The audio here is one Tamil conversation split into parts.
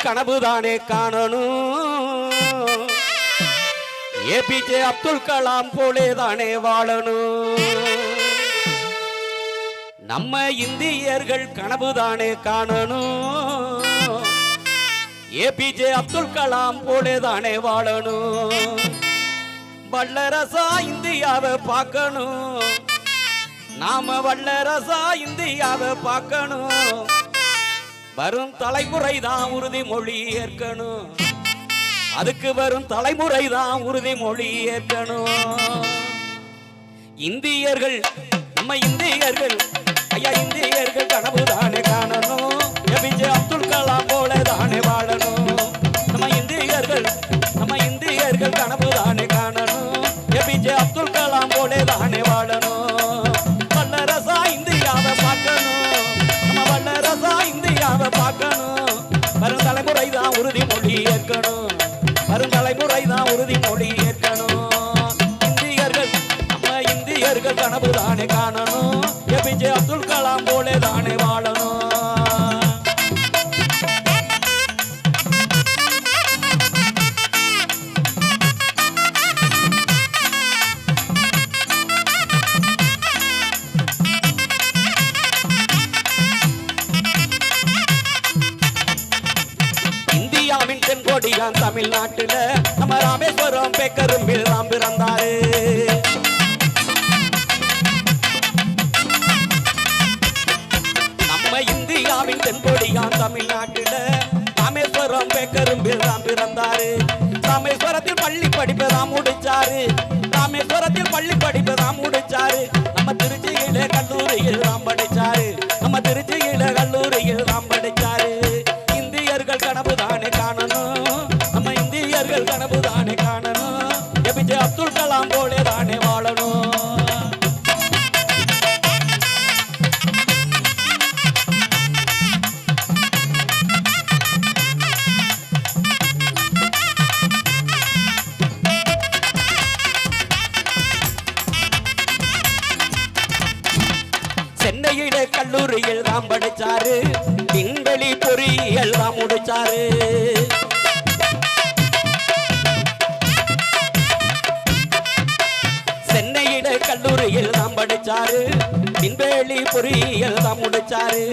கனவுதானே காணணும். ஏபிஜே அப்துல் கலாம் போலேதானே வாழணும். நம்ம இந்தியர்கள் கனவுதானே காணணும். ஏபிஜே அப்துல் கலாம் போலேதானே வாழணும். வல்லரசா இந்தியாவை பார்க்கணும். நாம வல்லரசா இந்தியாவை பார்க்கணும். வரும் தலைமுறை தான் உறுதிமொழி ஏற்கணும். அதுக்கு வரும் தலைமுறை தான் உறுதிமொழி ஏற்கணும். இந்தியர்கள் நம்ம இந்தியர்கள் ஐயா இந்தியர்கள் கனவுதானே காணணும். ஏபிஜே அப்துல் கலாம் போல தானே வாழணும். நம்ம இந்தியர்கள் கனவுதானே காணணும். ஏபிஜே அப்துல் கலாம் போல தானே வாழணும். வல்லரசா இந்தியாவை பார்க்கணும். நம்ம வல்லரசா இந்தியாவை பார்க்கணும். வரும் தலைமுறை தான் உறுதிமொழி ஏற்கணும். வரும் தலைமுறை தான் உறுதிமொழி ஏற்கணும். இந்தியர்கள் கனவுதானே காணணும். ஏபிஜே அப்துல் கலாம் போலே தானே வாழணும். இந்தியாவின் தென்கோடியான் தமிழ்நாட்டுல நம்ம ராமேஸ்வரம் பேக்கரும்பில் ராம் பிறந்தாரு. இந்தியாவின் தென்பொடியான் தமிழ்நாட்டில் ராமேஸ்வரம் பேக்கரும்பில் ராம் பிறந்தாரு. ராமேஸ்வரத்தில் பள்ளி படிப்பதாம் முடிச்சாரு. ராமேஸ்வரத்தில் பள்ளி படிப்பதாம் முடிச்சாரு. நம்ம திருச்சியில கல்லூரியில் ராம் படிச்சாரு. நம்ம திருச்சியில கல்லூரியில் ராம் படிச்சாரு. இந்தியர்கள் கனவுதானே காணணும். நம்ம இந்தியர்கள் கனவுதானே காணணும். ஏபிஜே அப்துல் கலாம் போலே தானே வாழணும். சென்னையிலே கல்லூரியில் தான் படிச்சாரு. விண்வெளி பொறியியல் தான் முடிச்சாரு. சென்னையிலே கல்லூரியில் தான் படிச்சாரு. விண்வெளி பொறியியல் தான் முடிச்சாரு.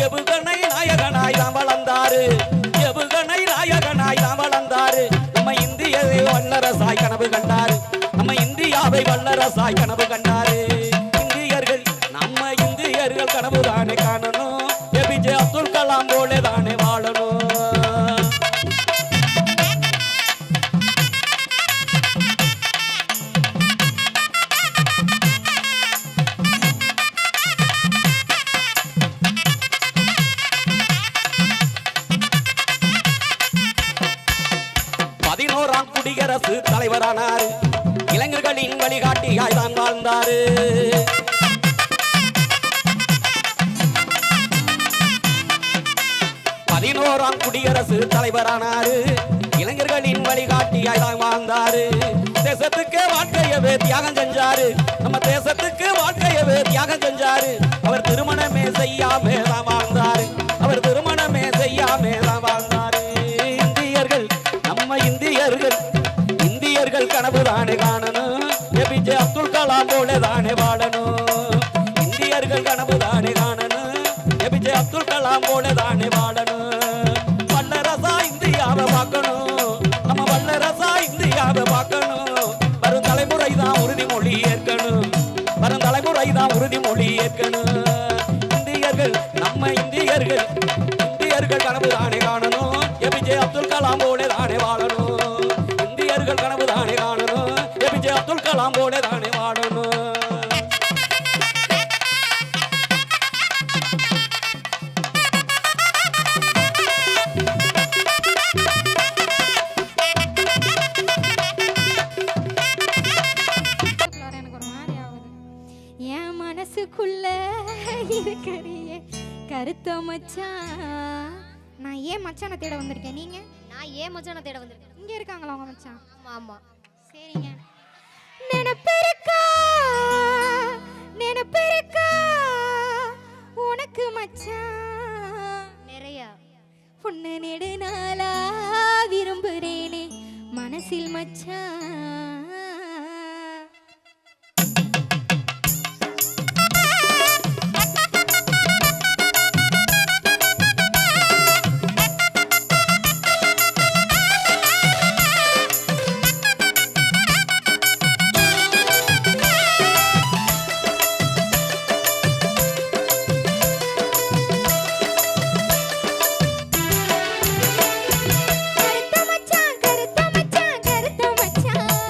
ஏவுகணை நாயகனாய் தான் வளர்ந்தாரு. ஏவுகணை நாயகனாய் தான் வளர்ந்தாரு. நம்ம இந்தியாவை வல்லரசாய் கனவு கண்டாரு. நம்ம இந்தியாவை வல்லரசாய் கனவு கண்டாரு. இந்தியர்கள் கனவுதானே காணணும். ஏபிஜே அப்துல் கலாம் போலே தானே வாழணும். பதினோராம் குடியரசு தலைவரானார். இளைஞர்களின் வழிகாட்டியாய் தான் வாழ்ந்தாரு. 11ஆம் குடியரசு தலைவரானாரு. இளைஞர்களின் வழிகாட்டியாய் தான் வாழ்ந்தாரு. தேசத்துக்கு வாழ்க்கையவே தியாகம் செஞ்சாரு. நம்ம தேசத்துக்கு வாழ்க்கையவே தியாகம் செஞ்சாரு. அவர் திருமணமே செய்யாமே தான் வாழ்ந்தாரு. அவர் திருமணமே செய்யாமே தான் வாழ்ந்தாரு. இந்தியர்கள் நம்ம இந்தியர்கள் கனவுதானே காணணும். ஏபிஜே அப்துல் கலாம் போலே தானே வாழணும். இந்தியர்கள் கனவுதானே காணணும். ஏபிஜே அப்துல் கலாம் போலே தானே வாழணும். வல்லரசா இந்தியாவை பார்க்கணும். நம்ம வல்லரசா இந்தியாவை பார்க்கணும். வரும் தலைமுறை தான் உறுதிமொழி ஏற்கணும். வரும் தலைமுறை தான் உறுதிமொழி ஏற்கணும். நம்ம இந்தியர்கள் கனவுதானே காணணும். ஏபிஜே அப்துல் கலாம் போலே தானே வாழணும். இந்தியர்கள் கனவுதானே காணணும். ஏபிஜே அப்துல் கலாம் போலே தானே வாழணும். மனசுக்குள்ள இருக்கறியே கருத்த மச்சான். நான் ஏன் மச்சானை தேட வந்திருக்கேன். நீங்க? நான் ஏன் மச்சானை தேட வந்திருக்கேன். இங்க இருக்காங்களா உங்க மச்சான்? ஆமா ஆமா. சரிங்க. நினைப்பிருக்கா உனக்கு மச்சான். நிறைய உன்னை நெடுநாளா விரும்புறேனே மனசில் மச்சான். கருத்த மச்சான், கருத்த மச்சான், கருத்த மச்சான்.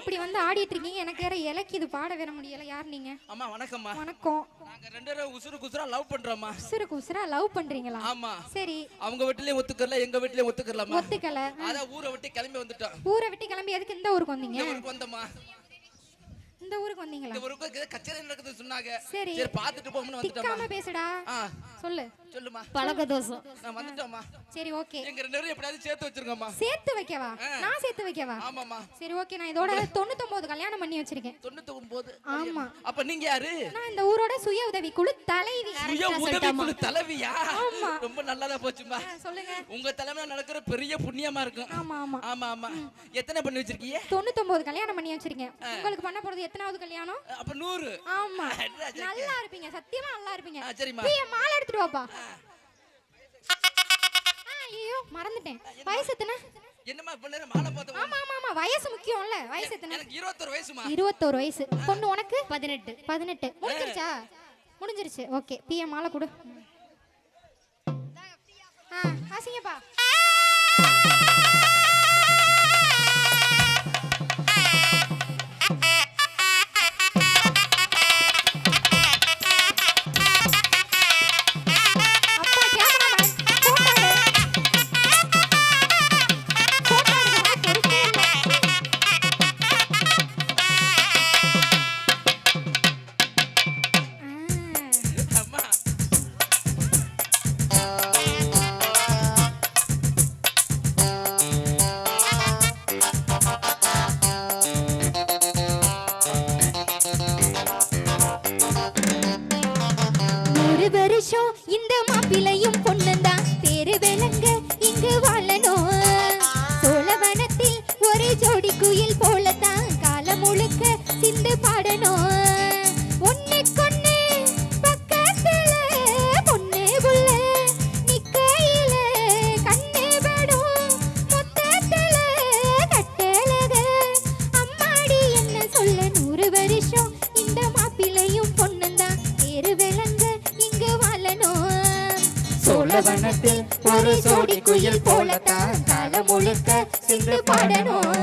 இப்படி வந்து ஆடிட்டு இருக்கீங்க? எனக்கு வேற இலக்கிது, பாட வேற முடியல. யார் நீங்க? அம்மா வணக்கம்மா. வணக்கம். நாங்க ரெண்டு பேரும் உசுரா லவ் பண்றோம்மா. உசுரா லவ் பண்றீங்களா? ஆமா. சரி. அவங்க வீட்லயே ஒத்துக்கறல, எங்க வீட்லயே ஒத்துக்கறலாமா? ஒத்துக்கல. அத ஊரை விட்டு கிளம்பி வந்துட்டோம். ஊரை விட்டு கிளம்பி எதுக்கு இந்த ஊருக்கு வந்தீங்க? இந்த ஊருக்கு வந்தம்மா. இந்த ஊருக்கு வந்தீங்களா? இந்த ஊருக்கு கச்சேரி நடக்குது சொன்னாங்க. சரி பாத்துட்டு போவோம்னு வந்துட்டோம்மா. திக்காம பேசுடா. சொல்லுமா. பழக தோசம். நான் வந்துட்டோம்மா. சரி ஓகே. எங்க ரெண்டு பேரும் எப்படியாவது சேர்த்து வச்சிருக்கோம்மா. சேர்த்து வைக்கவா? நான் சேர்த்து வைக்கவா? ஆமாம்மா. சரி ஓகே. நான் இதோட 99 கல்யாணம் பண்ணி வச்சிருக்கேன். 99? ஆமா. அப்ப நீங்க யாரு? நான் இந்த ஊரோட சுய உதவி குழு தலைவி. சுய உதவி குழு தலைவியா? ஆமா. ரொம்ப நல்லதா போச்சுமா. சொல்லுங்க. உங்க தலைமையில நடக்கிற பெரிய புண்ணியமா இருக்கும். ஆமா ஆமா. ஆமா ஆமா. எத்தனை பண்ணி வச்சிருக்கீங்க? 99 கல்யாணம் பண்ணி வச்சிருக்கேன். உங்களுக்கு பண்ண போறது எத்தனாவது கல்யாணம்? அப்ப 100. ஆமா. நல்லா இருப்பீங்க, சத்தியமா நல்லா இருப்பீங்க. சரிம்மா. நீ மாலை எடுத்துட்டு வாப்பா. ஐயோ மறந்துட்டேன். வயசு எத்தனை? என்னம்மா பண்ணற மாலை போட்டு? ஆமா ஆமா ஆமா, வயசு முக்கியம்ல. வயசு எத்தனை? எனக்கு 21 வயசுமா. 21 வயசு. பொண்ணு உனக்கு? 18. 18. முடிஞ்சிருச்சா? முடிஞ்சிருச்சு. ஓகே. பிஎம் மாலை கொடு. ஆசிங்கப்பா. வருஷம் இந்த மாப்பிளையும் பொண்ணுந்தான் பேரு விளங்க இங்கு வாழணும். சோழவனத்தில் ஒரு ஜோடி குயில் போலத்தான் காலம் முழுக்க சிந்து பாடணும். ஒண்ணுக்கொண்ணு பக்கத்துல பொண்ணு புள்ள நிக்கையில கண்ணு படும் மொத்தத்துல கட்டழக. அம்மாடி என்ன சொல்ல 100 வருஷம் இந்த மாப்பிளையும் பொண்ணுந்தான் பேரு விளங்க சோழவனத்தில் ஒரு ஜோடி குயில் போலத்தான் காலம் முழுக்க சிந்து பாடணும்.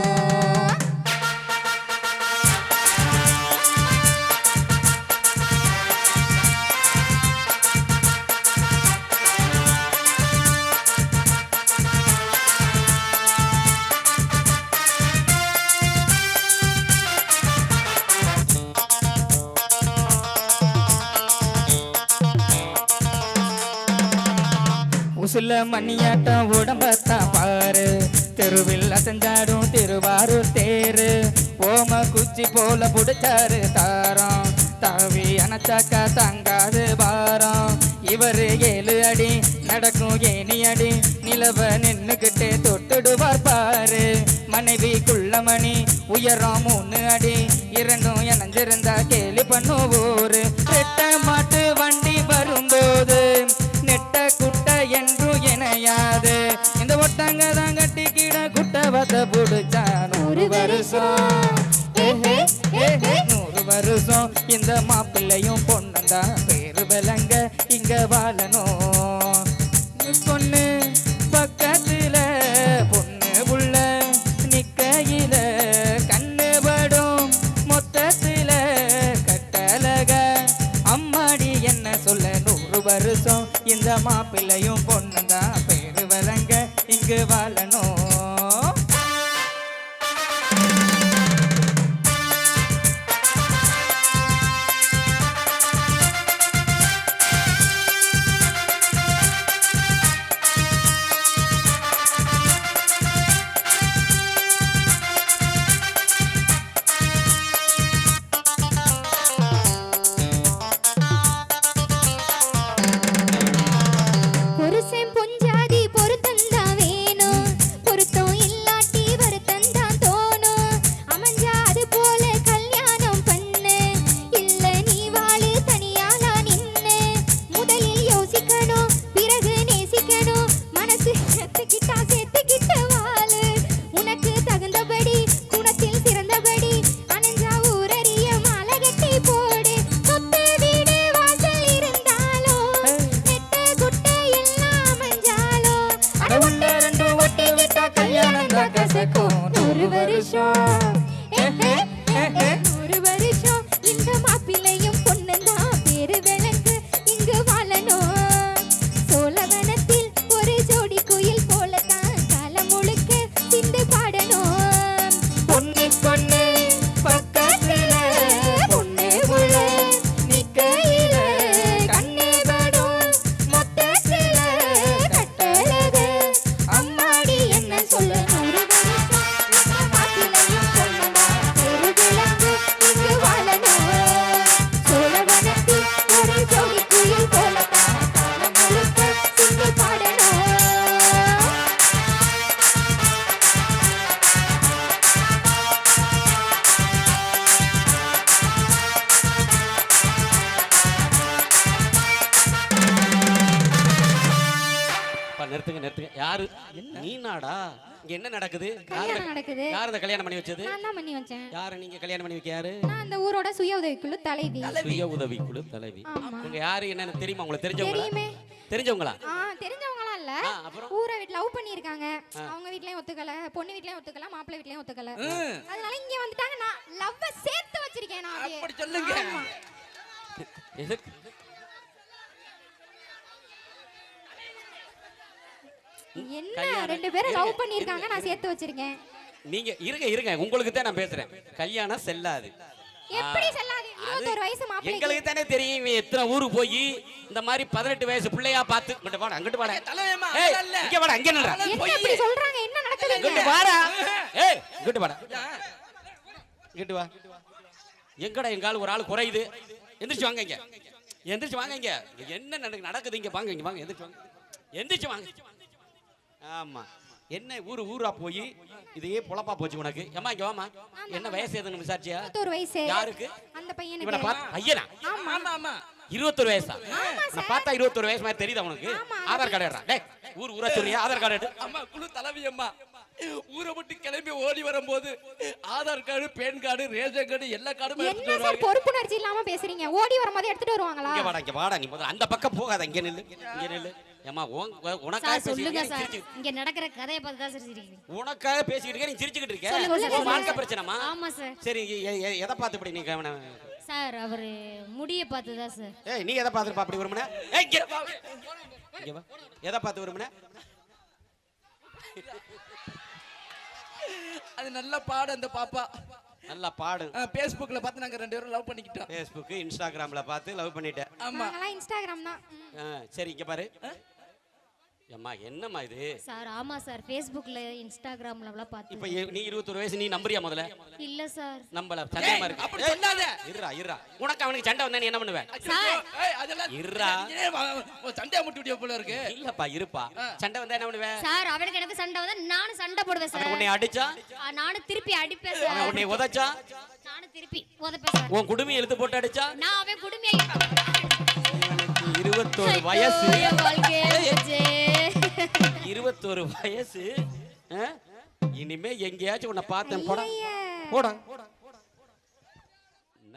உசுல மணியாட்டம் உடம்பத்தான் பாரு, தெருவில் அசஞ்சாடும் திருவாரூர் தேரு. ஓம குச்சி போல புடிச்சாரு தாரம், தாவி அணைச்சாக்கா தங்காது பாரம். இவரு 7 அடி நடக்கும் ஏனி அடி, நிலவ நின்னுகிட்டே தொட்டுடுவார் பாரு. மனைவி குள்ளமணி உயரம் 3 அடி, இரண்டும் இணைஞ்சிருந்தா கேலி பண்ணுவோரு. ரெட்ட மாட்டு வண்டி வரும்போது நெட்ட குட்ட என்று இணையாது, இந்த ஒட்டங்க தான் கட்டிக்கிட குட்டவத்தை புடிச்சா 100 வருஷம். 100 வருஷம் இந்த மாப்பிள்ளையும் பொண்ணுந்தான் பேரு விளங்க இங்க வாழணும். பொண்ணு பக்கத்துல பொண்ணு புள்ள நிக்கையில கண்ணு படும் மொத்தத்துல கட்டழக. அம்மாடி என்ன சொல்ல 100 வருஷம் இந்த மாப்பிள்ளையும் பொண்ணுந்தான் பேரு விளங்க இங்கு வாழணும். கல்யாணம் தான் கசக்கும் 100 வருஷம். யாரு நீனாடா இங்க என்ன நடக்குது கல்யாணம் நடக்குது. யார் இந்த கல்யாணம் பண்ணி வச்சது நான் தான் பண்ணி வச்சேன். யாரு நீங்க கல்யாணம் பண்ணி வைக்க யாரு நான் அந்த ஊரோட சுய உதவிக்குழு தலைவி. சுய உதவிக்குழு தலைவி ஆமா. உங்க யாரு என்னன்னு தெரியுமா உங்களுக்கு தெரிஞ்சவங்களா தெரியுமே. தெரிஞ்சவங்களா தெரிஞ்சவங்களாம் இல்ல. அப்புறம் ஊரை வீட்ல லவ் பண்ணிருக்காங்க. அவங்க வீட்லயும் ஒத்துக்கல, பொண்ணு வீட்லயும் ஒத்துக்கல, மாப்பிள்ளை வீட்லயும் ஒத்துக்கல. அதனால இங்க வந்துட்டாங்க. நான் லவ்வ சேர்த்து வச்சிருக்கேன் நான் அப்படியே. அப்படி சொல்லுங்க. எதுக்கு என்ன ரெண்டு பேரும் லவ் பண்ணிருக்காங்க, நான் சேர்த்து வச்சிருக்கேன். நீங்க இருங்க உங்களுக்கு தான் நான் பேசுறேன். கல்யாணம் செல்லாது. எப்படி செல்லாது? 21 வயசு மாப்பிள்ளை. எங்களுக்கு தானே தெரியும் இவன் எத்தனை ஊருக்கு போய் இந்த மாதிரி 18 வயசு பிள்ளையா பார்த்து இங்கிட்டு வாடா அங்கிட்டு வாடா தலைவேமா ஏய் அல்ல. இங்க வாடா இங்க நில்றா என்ன இப்படி சொல்றாங்க? என்ன நடக்குது இங்கிட்டு இங்க? வாடா ஏய் இங்கிட்டு வாடா இங்கிட்டு வா எங்கடா எங்க ஆளு ஒரு ஆள் குறையுது. எந்திரிச்சு வாங்க இங்க. எந்திரிச்சு வாங்க இங்க. என்ன நடக்குது இங்க வாங்க இங்க வாங்க. எந்திரிச்சு வாங்க. எந்திரிச்சு வாங்க. ஆமா என்ன ஊரா போய் இதையே பொழப்பா போச்சு உனக்கு. ஏமா இங்க வாமா. என்ன வயசு எதுன்னு விசாரிச்சியா? 21 வயசு. யாருக்கு? அந்த இவனை பையனுக்கு. பார்த்து ஐயனா ஆமா ஆமா 21 வயசா? நான் பார்த்தா 21 வயசு மாதிரி தெரியுதா உனக்கு? ஆதார் கார்டு எடுறா. டேய் ஊரா சொல்றியா? ஆதார் கார்டு எடு. அம்மா குழு தலைவி அம்மா ஊரை விட்டு கிளம்பி ஓடி வரும்போது Aadhaar card, pan card, ration card எல்லா கார்டும் என்ன எடுத்துட்டு சார் வருவாங்க. பொறுப்புணர்ச்சி இல்லாம பேசுறீங்க? ஓடி வரும்போது எடுத்துட்டு வருவாங்களா? இங்க வாடா நீ முதல்ல அந்த பக்கம் போகாத. இங்க நில்லு. ஏமா உனக்காக சார் சொல்லுங்க பேசிக்கிட்டு சார். சிரிச்சு இங்க நடக்கிற கதையை பார்த்து தான் சார் சிரிக்கிறீங்க. உனக்காக பேசிக்கிட்டு இருக்க நீ சிரிச்சுக்கிட்டு இருக்க. சொல்லுங்க சார். உன் வாழ்க்கை பிரச்சனைமா? ஆமா சார். சரி எதை பார்த்து இப்படி நீ கவனம்? சார் அவரு முடிய பார்த்து தான் சார். ஏய் நீ எதை பார்த்துப்பா அப்படி வருமுன? ஏய் இங்க வா. எதை பார்த்து வருமுன? அது நல்ல பாடு அந்த பாப்பா. நல்லா பாடு. Facebookல பார்த்து நாங்க ரெண்டு பேரும் லவ் பண்ணிக்கிட்டோம். Facebook Instagramல பார்த்து லவ் பண்ணிட்டேன். ஆமா நாங்கலாம் இன்ஸ்டாகிராம் தான். சரி இங்க பாரு. அம்மா என்னம்மா இது? சார் ஆமா சார் Facebookல Instagramல எல்லாம் பார்த்து. இப்ப நீ 21 வயசு நீ நம்புறியா முதல்ல? இல்ல சார். நம்பல சந்தேகமா இருக்கு. அப்படி சொல்லாத. இருடா. உனக்கு அவனுக்கு சண்டை வந்தா நீ என்ன பண்ணுவ? சார். ஏய் அதெல்லாம் இருடா. சண்டையா முட்டி விடிய போல இருக்கு. இல்லப்பா இருப்பா. சண்டை வந்தா என்ன பண்ணுவ? சார் அவனுக்கு எனக்கு சண்டை வந்தா நானும் சண்டை போடுவேன் சார். உன்னை அடிச்சா? நானும் திருப்பி அடிப்பேன் சார். உன்னை உதைச்சா? நானும் திருப்பி உதைப்பேன் சார். உன் குடுமி இழுத்து போட்டு அடிச்சா? நான் அவன் குடுமையை 21 வயசு. வாழ்க்கையே 21 வயசு. இனிமே எங்கேயாச்சும் உன்னை பார்த்தேன் போடா ஐயையே. போடா